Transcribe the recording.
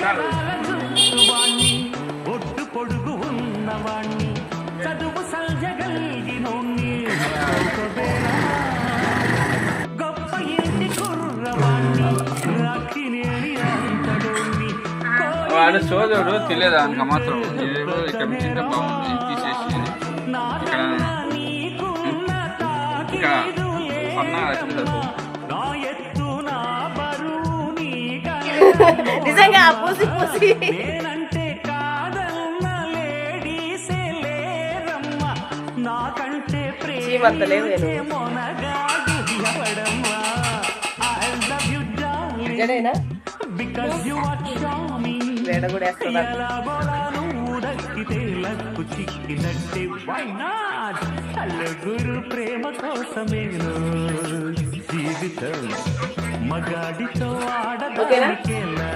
వాణ్ణి ఒట్టు పొడుగు ఉన్నవాణ్ణి చదువు సల్జగలిగినోణ్ణి గొప్ప ఇంటి కుర్రవాణ్ణి రాఖినేని అంతడోణ్ణి వాడు సోదరుడు తెలియదు అనుక మాత్రం ఇక్కడ తింటే బాగుంది తీసేసి ఇక్కడ సన్నగా నిజంగా పూసి పూసి నేనంటే కాదన్న లేడీసే లేరమ్మ నాకంటే ప్రేమ మొనగాడు ఎవడమ్మా I love you darling because you are charming ఎలాగోలాను దక్కితే లక్కు చిక్కినట్టే వై నాట్ అల్లగురు ప్రేమ కోసమేను జీవితం మగాడితో ఆడదానికేలా